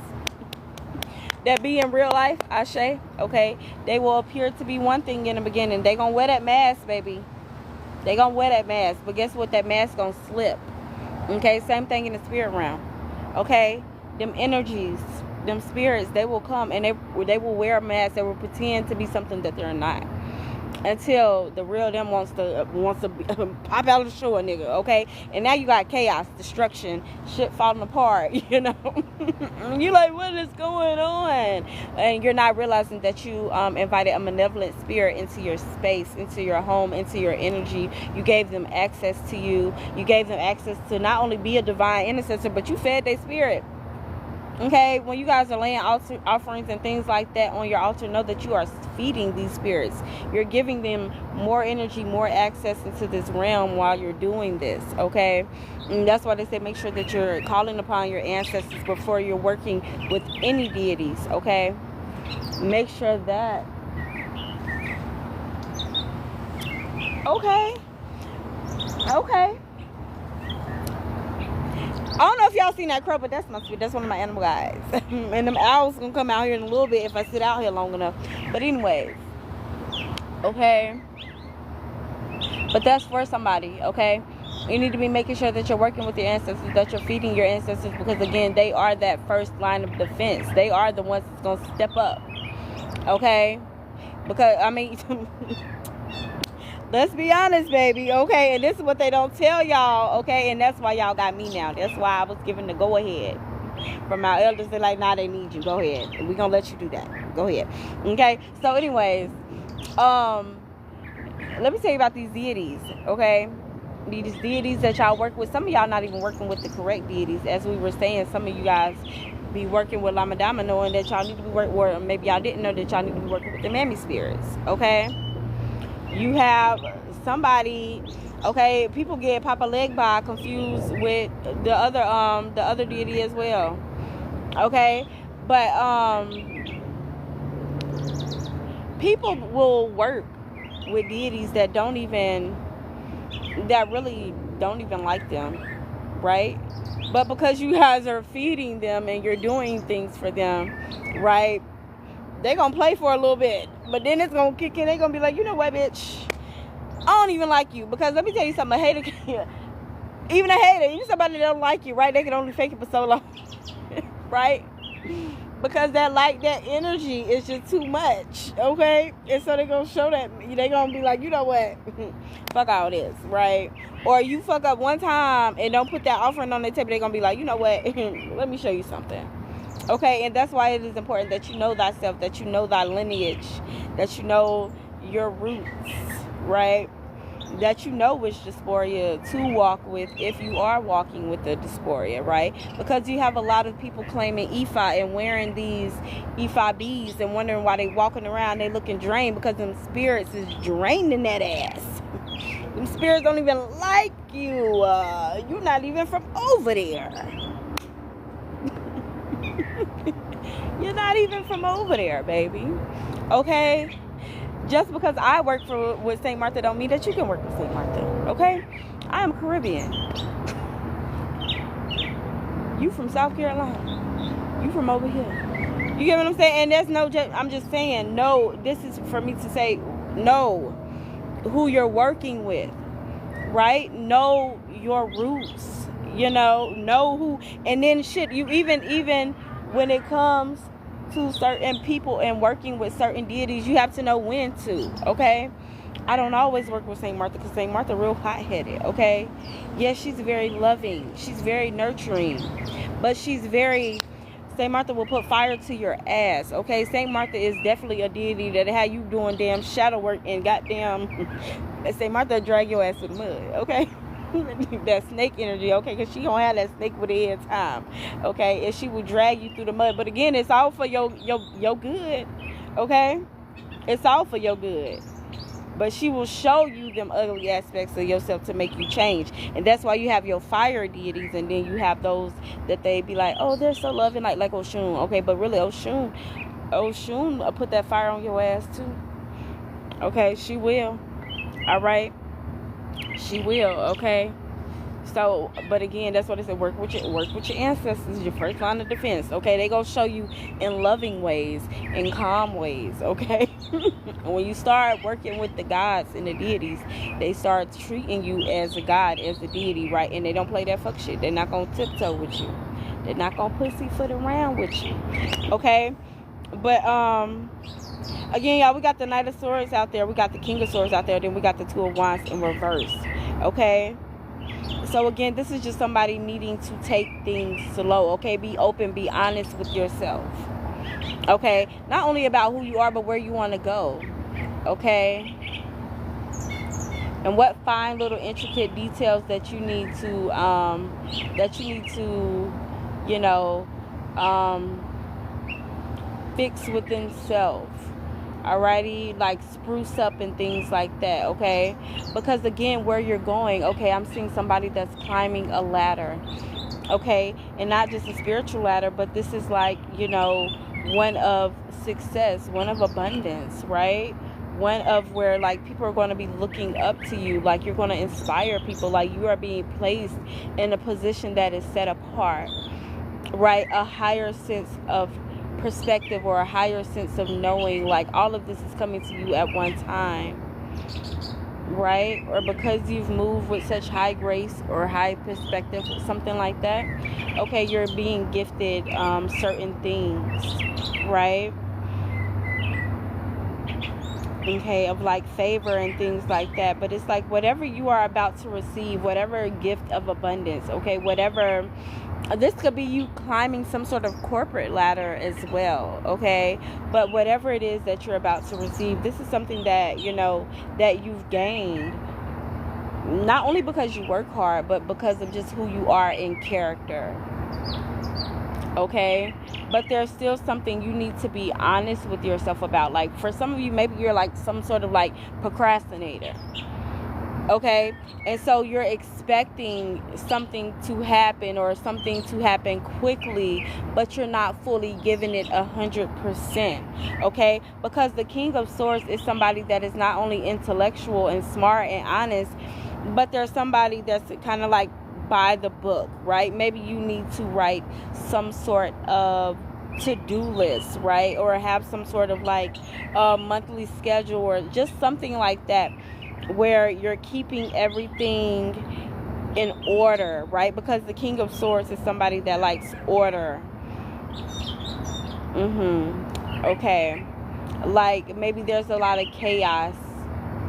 that be in real life, Ashe, okay? They will appear to be one thing in the beginning. They gonna wear that mask, baby. They gonna wear that mask. But guess what? That mask gonna slip. Okay? Same thing in the spirit realm. Okay? Them energies, them spirits, they will come and they will wear a mask. They will pretend to be something that they're not. Until the real them wants to pop out of the shore, nigga, okay? And now you got chaos, destruction, shit falling apart, you know? You like, what is going on? And you're not realizing that you invited a malevolent spirit into your space, into your home, into your energy. You gave them access to you. You gave them access to not only be a divine intercessor, but you fed their spirit. Okay, when you guys are laying offerings and things like that on your altar, know that you are feeding these spirits. You're giving them more energy, more access into this realm while you're doing this, okay? And that's why they say make sure that you're calling upon your ancestors before you're working with any deities, okay? Make sure that. Okay. Okay. I don't know if y'all seen that crow, but that's my sweet. That's one of my animal guys. And them owls gonna come out here in a little bit if I sit out here long enough. But anyways, okay. But that's for somebody, okay? You need to be making sure that you're working with your ancestors, that you're feeding your ancestors, because again, they are that first line of defense. They are the ones that's gonna step up, okay? Because I mean. Let's be honest, baby, okay? And this is what they don't tell y'all, okay? And that's why y'all got me now. That's why I was given the go-ahead from our elders. They're like, nah, they need you. Go ahead. We're going to let you do that. Go ahead. Okay? So anyways, let me tell you about these deities, okay? These deities that y'all work with. Some of y'all not even working with the correct deities. As we were saying, some of you guys be working with Lama Dama, knowing that y'all need to be working, or maybe y'all didn't know that y'all need to be working with the mammy spirits, okay? You have somebody, okay, people get Papa Legba confused with the other deity as well. Okay, but people will work with deities that really don't even like them, right? But because you guys are feeding them and you're doing things for them, right? They're gonna play for a little bit, but then it's gonna kick in. They're gonna be like, you know what, bitch? I don't even like you. Because let me tell you something, a hater, even a hater, even somebody that don't like you, right? They can only fake it for so long, right? Because that energy is just too much, okay? And so they're gonna show that, they're gonna be like, you know what? Fuck all this, right? Or you fuck up one time and don't put that offering on the table, they're gonna be like, you know what? Let me show you something. Okay, and that's why it is important that you know thyself, that you know thy lineage, that you know your roots, right? That you know which dysphoria to walk with if you are walking with the dysphoria, right? Because you have a lot of people claiming Ifa and wearing these Ifa beads and wondering why they walking around, they looking drained, because them spirits is draining that ass. Them spirits don't even like you. You're not even from over there. You're not even from over there, baby. Okay? Just because I work with St. Martha don't mean that you can work with St. Martha. Okay? I am Caribbean. You from South Carolina. You from over here. You get what I'm saying? And there's no, I'm just saying, no, this is for me to say, know who you're working with, right? Know your roots, know who, and then shit, you even when it comes to certain people and working with certain deities, you have to know when to, okay? I don't always work with St. Martha because St. Martha real hot-headed, okay? Yes, she's very loving. She's very nurturing. But St. Martha will put fire to your ass, okay? St. Martha is definitely a deity that had you doing damn shadow work and goddamn... St. Martha will drag your ass to the mud, okay? That snake energy, okay? Because she don't have that snake with the head time, okay? And she will drag you through the mud. But again, it's all for your good, okay? It's all for your good. But she will show you them ugly aspects of yourself to make you change. And that's why you have your fire deities, and then you have those that they be like, oh, they're so loving, like Oshun, okay? But really, Oshun will put that fire on your ass too, okay? She will, all right? She will, okay? So, but again, that's what I said. Work with your ancestors, your first line of defense, okay? They gonna show you in loving ways, in calm ways, okay? When you start working with the gods and the deities, they start treating you as a god, as a deity, right? And they don't play that fuck shit. They're not gonna tiptoe with you. They're not gonna pussyfoot around with you, okay? But again, y'all, we got the Knight of Swords out there, we got the King of Swords out there, then we got the Two of Wands in reverse, okay? So again, this is just somebody needing to take things slow, okay? Be open, be honest with yourself, okay? Not only about who you are, but where you want to go, okay? And what fine little intricate details that you need to, fix within self. Alrighty, like spruce up and things like that, okay? Because again, where you're going, okay, I'm seeing somebody that's climbing a ladder, okay? And not just a spiritual ladder, but this is like, one of success, one of abundance, right? One of where like people are going to be looking up to you, like you're going to inspire people, like you are being placed in a position that is set apart, right? A higher sense of perspective or a higher sense of knowing, like all of this is coming to you at one time, right? Or because you've moved with such high grace or high perspective, something like that, okay, you're being gifted certain things, right? Okay, of like favor and things like that. But it's like whatever you are about to receive, whatever gift of abundance, okay, whatever, this could be you climbing some sort of corporate ladder as well, okay? But whatever it is that you're about to receive, this is something that, that you've gained, not only because you work hard, but because of just who you are in character, okay? But there's still something you need to be honest with yourself about. Like for some of you, maybe you're like some sort of like procrastinator, Okay, and so you're expecting something to happen, or something to happen quickly, but you're not fully giving it 100%. Okay, because the King of Swords is somebody that is not only intellectual and smart and honest, but there's somebody that's kind of like by the book, right? Maybe you need to write some sort of to-do list, right? Or have some sort of like monthly schedule, or just something like that, where you're keeping everything in order, right? Because the King of Swords is somebody that likes order. Okay, like maybe there's a lot of chaos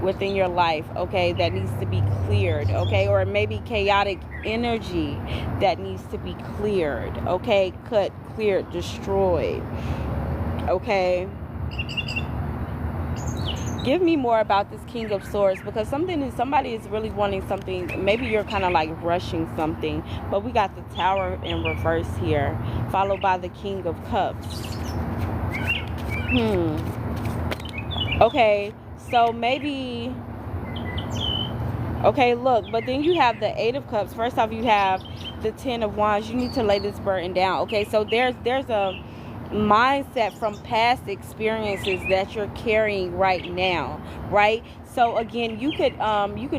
within your life, okay, that needs to be cleared, okay, or maybe chaotic energy that needs to be cleared, okay, cut, cleared, destroyed. Okay, give me more about this King of Swords, because somebody is really wanting something. Maybe you're kind of like rushing something, but we got the Tower in reverse here, followed by the King of Cups. Okay, so maybe, okay, look, but then you have the Eight of Cups. First off, you have the Ten of Wands. You need to lay this burden down. Okay, so there's a mindset from past experiences that you're carrying right now, right? So again, you could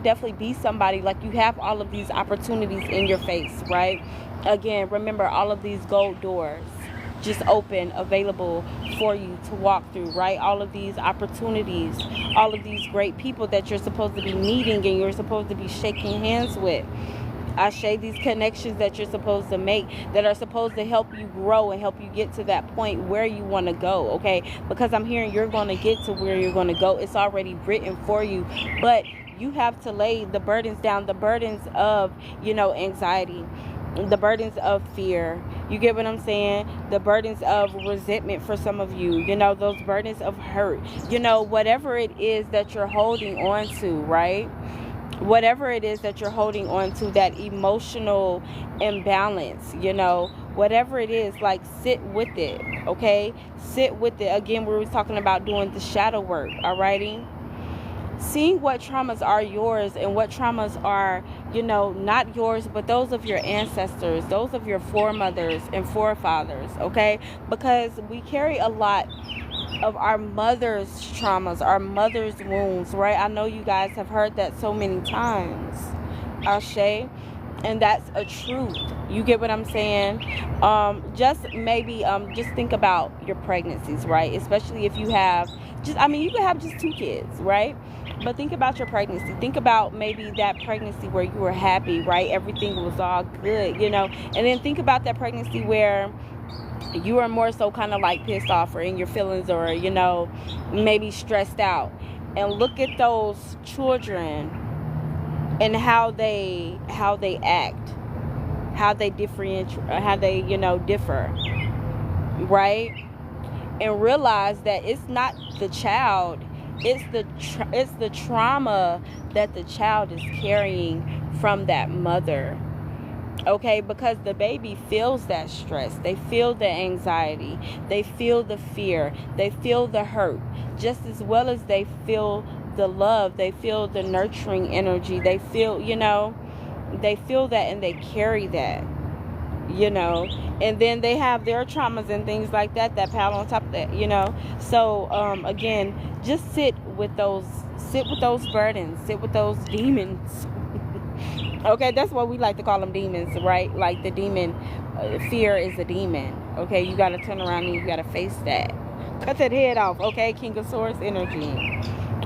definitely be somebody, like you have all of these opportunities in your face, right? Again, remember, all of these gold doors just open, available for you to walk through, right? All of these opportunities, all of these great people that you're supposed to be meeting and you're supposed to be shaking hands with. I share these connections that you're supposed to make, that are supposed to help you grow and help you get to that point where you want to go, okay? Because I'm hearing you're going to get to where you're going to go. It's already written for you, but you have to lay the burdens down, the burdens of, anxiety, the burdens of fear. You get what I'm saying? The burdens of resentment for some of you, those burdens of hurt, whatever it is that you're holding on to, right? Whatever it is that you're holding on to, that emotional imbalance, whatever it is, like, sit with it, okay? Sit with it. Again, we were talking about doing the shadow work, alrighty? Seeing what traumas are yours and what traumas are, not yours, but those of your ancestors, those of your foremothers and forefathers, okay? Because we carry a lot of our mother's traumas, our mother's wounds, right? I know you guys have heard that so many times, Ashe, and that's a truth. You get what I'm saying? Just think about your pregnancies, right? Especially if you have you can have just 2 kids, right? But think about your pregnancy. Think about maybe that pregnancy where you were happy, right? Everything was all good, and then think about that pregnancy where you are more so kind of like pissed off or in your feelings, or maybe stressed out, and look at those children and how they act, how they differentiate, how they differ, right? And realize that it's not the child, it's the trauma that the child is carrying from that mother. Okay, because the baby feels that stress, they feel the anxiety, they feel the fear, they feel the hurt, just as well as they feel the love, they feel the nurturing energy, they feel, they feel that, and they carry that, and then they have their traumas and things like that pile on top of that, so again, just sit with those burdens, sit with those demons. Okay, that's what we like to call them, demons, right? Like the demon, fear is a demon. Okay, you got to turn around and you got to face that. Cut that head off, okay? King of Swords energy.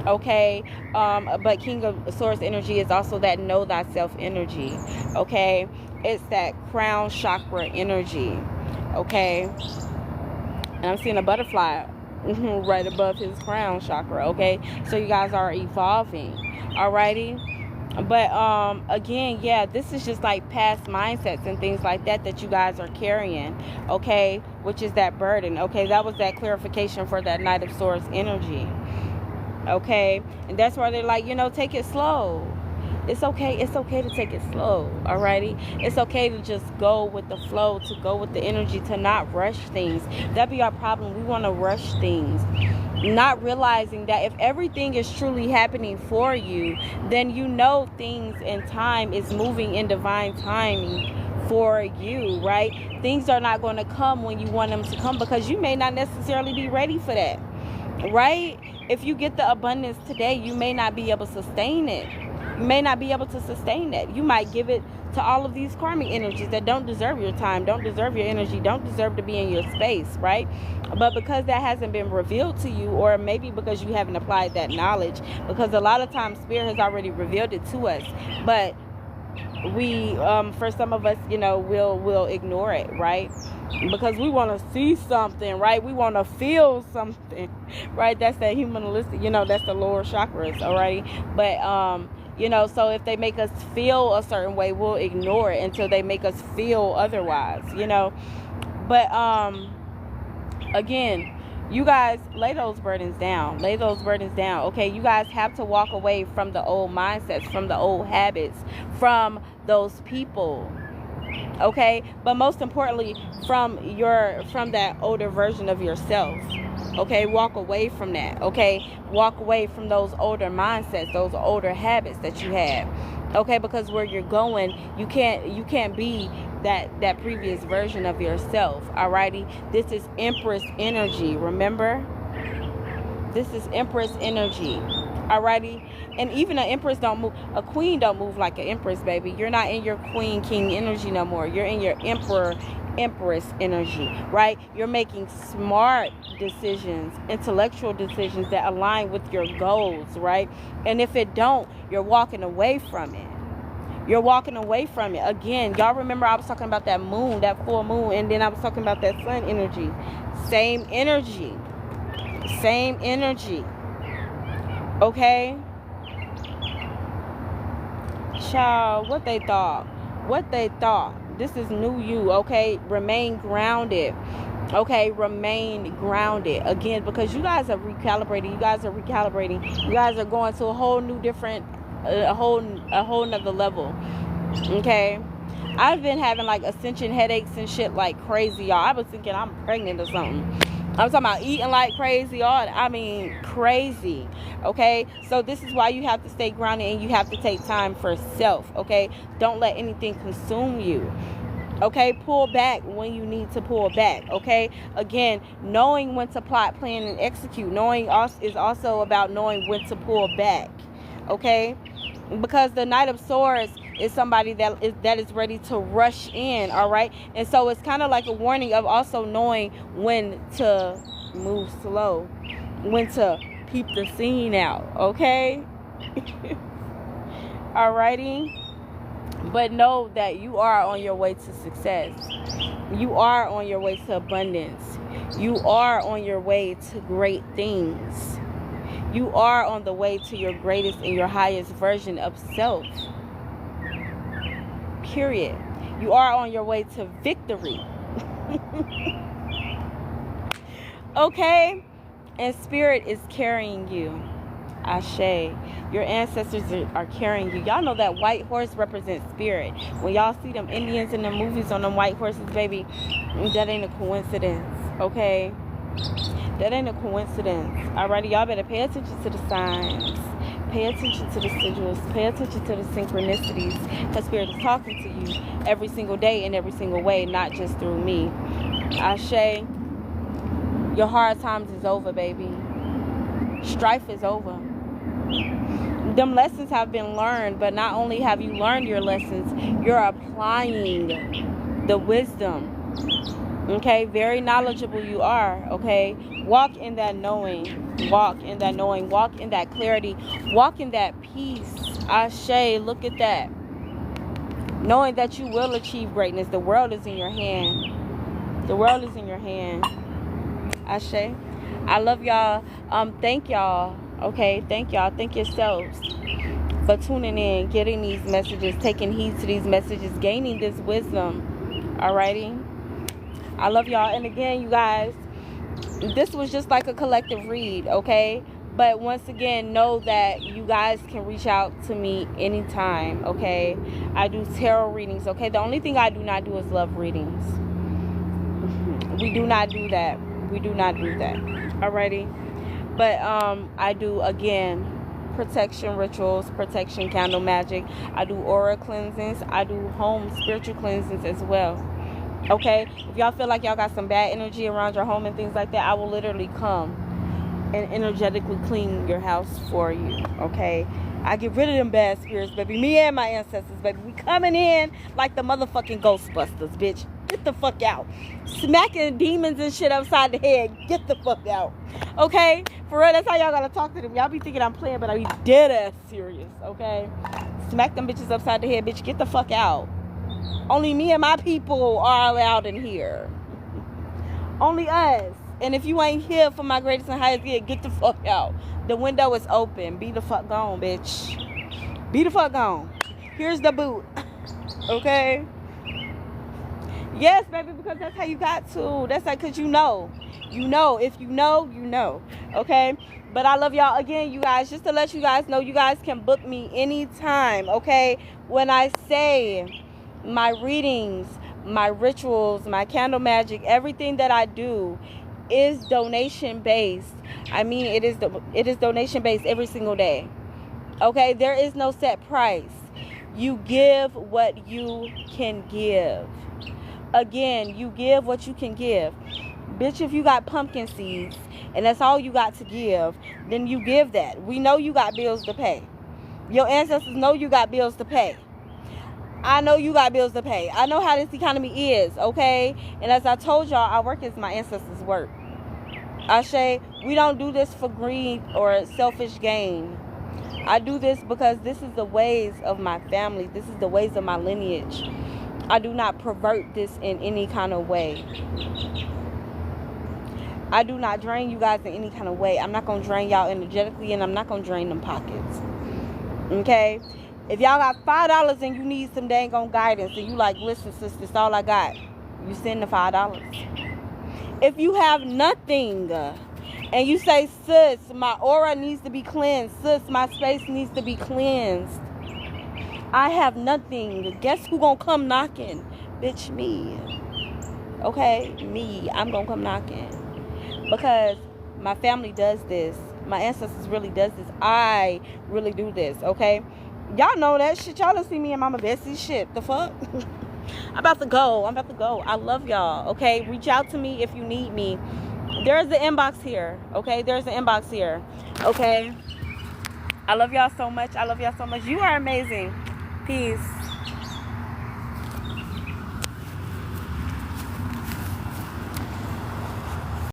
Okay, but King of Swords energy is also that know thyself energy. Okay, it's that crown chakra energy. Okay, and I'm seeing a butterfly right above his crown chakra. Okay, so you guys are evolving. Alrighty. But again, yeah, this is just like past mindsets and things like that you guys are carrying, okay, which is that burden. Okay, that was that clarification for that Knight of Swords energy. Okay, and that's why they're like, take it slow. It's okay. It's okay to take it slow. Alrighty. It's okay to just go with the flow, to go with the energy, to not rush things. That be our problem. We want to rush things, not realizing that if everything is truly happening for you, then you know things in time is moving in divine timing for you, right? Things are not going to come when you want them to come, because you may not necessarily be ready for that, right? If you get the abundance today, you may not be able to sustain it. You may not be able to sustain that. You might give it to all of these karmic energies that don't deserve your time, don't deserve your energy, don't deserve to be in your space, right? But because that hasn't been revealed to you, or maybe because you haven't applied that knowledge, because a lot of times Spirit has already revealed it to us, but we for some of us, we'll ignore it, right? Because we want to see something, right? We want to feel something, right? That's that humanistic, that's the lower chakras, alrighty. But so if they make us feel a certain way, we'll ignore it until they make us feel otherwise, But again, you guys, lay those burdens down. Lay those burdens down. Okay, you guys have to walk away from the old mindsets, from the old habits, from those people. Okay, but most importantly, from that older version of yourself. Okay, walk away from that. Okay, walk away from those older mindsets, those older habits that you have. Okay, because where you're going, you can't be that previous version of yourself. Alrighty, this is Empress energy. Remember, this is Empress energy. Alrighty, and even an empress don't move. A queen don't move like an empress, baby. You're not in your queen king energy no more. You're in your empress energy, right? You're making smart decisions, intellectual decisions that align with your goals, right? And if it don't, you're walking away from it. You're walking away from it. Again, y'all remember I was talking about that moon, that full moon, and then I was talking about that sun energy. Same energy. Same energy. Okay? Child, what they thought. This is new you, okay? Remain grounded. Okay, remain grounded. Again, because you guys are recalibrating. You guys are going to a whole new different, a whole nother level. Okay? I've been having like ascension headaches and shit like crazy, y'all. I was thinking I'm pregnant or something. I'm talking about eating like crazy, y'all. I mean, crazy. Okay? So this is why you have to stay grounded, and you have to take time for self. Okay? Don't let anything consume you. Okay? Pull back when you need to pull back. Okay? Again, knowing when to plot, plan, and execute. Knowing is also about knowing when to pull back. Okay? Because the Knight of Swords is somebody that is ready to rush in, all right? And so it's kind of like a warning of also knowing when to move slow, when to peep the scene out, okay? Alrighty? But know that you are on your way to success. You are on your way to abundance. You are on your way to great things. You are on the way to your greatest and your highest version of self. Period. You are on your way to victory. Okay? And Spirit is carrying you. Ashe. Your ancestors are carrying you. Y'all know that white horse represents spirit. When y'all see them Indians in the movies on them white horses, baby, that ain't a coincidence. Okay? That ain't a coincidence. Alrighty, y'all better pay attention to the signs. Pay attention to the sigils. Pay attention to the synchronicities. Because Spirit is talking to you every single day in every single way, not just through me. Ashe, your hard times is over, baby. Strife is over. Them lessons have been learned, but not only have you learned your lessons, you're applying the wisdom. Okay, very knowledgeable you are. Okay, walk in that knowing. Walk in that knowing. Walk in that clarity. Walk in that peace. Ashe, look at that. Knowing that you will achieve greatness. The world is in your hand. The world is in your hand. Ashe. I love y'all. Thank y'all. Okay, thank y'all. Thank yourselves for tuning in, getting these messages, taking heed to these messages, gaining this wisdom. Alrighty. I love y'all. And again, you guys, this was just like a collective read, okay? But once again, know that you guys can reach out to me anytime, okay? I do tarot readings, okay? The only thing I do not do is love readings. We do not do that. We do not do that. Alrighty? But I do, again, protection rituals, protection candle magic. I do aura cleansings. I do home spiritual cleansings as well. Okay? If y'all feel like y'all got some bad energy around your home and things like that, I will literally come and energetically clean your house for you, okay? I get rid of them bad spirits, baby. Me and my ancestors, baby. We coming in like the motherfucking Ghostbusters, bitch. Get the fuck out. Smacking demons and shit upside the head. Get the fuck out. Okay? For real, that's how y'all gotta talk to them. Y'all be thinking I'm playing, but I be dead ass serious, okay? Smack them bitches upside the head, bitch. Get the fuck out. Only me and my people are allowed in here. Only us. And if you ain't here for my greatest and highest good, get the fuck out. The window is open. Be the fuck gone, bitch. Be the fuck gone. Here's the boot. Okay? Yes, baby, because that's how you got to. That's like, because you know. You know. If you know, you know. Okay? But I love y'all. Again, you guys, just to let you guys know, you guys can book me anytime. Okay? When I say my readings, my rituals, my candle magic, everything that I do is donation based. I mean, it is donation based every single day. Okay, there is no set price. You give what you can give. Again, you give what you can give. Bitch, if you got pumpkin seeds and that's all you got to give, then you give that. We know you got bills to pay. Your ancestors know you got bills to pay. I know you got bills to pay. I know how this economy is, okay? And as I told y'all, our work is my ancestors' work. Ashe, we don't do this for greed or selfish gain. I do this because this is the ways of my family. This is the ways of my lineage. I do not pervert this in any kind of way. I do not drain you guys in any kind of way. I'm not going to drain y'all energetically, and I'm not going to drain them pockets. Okay? If y'all got $5 and you need some dang on guidance, and you like, listen, sis, this all I got, you send the $5. If you have nothing and you say, sis, my aura needs to be cleansed, sis, my space needs to be cleansed, I have nothing, guess who gonna come knocking? Bitch, me. Okay, me. I'm gonna come knocking because my family does this. My ancestors really does this. I really do this. Okay, y'all know that shit. Y'all don't see me and Mama Bessie shit. The fuck. I'm about to go. I love y'all. Okay, reach out to me if you need me. There's the inbox here. Okay, there's the inbox here. Okay, I love y'all so much. You are amazing. Peace.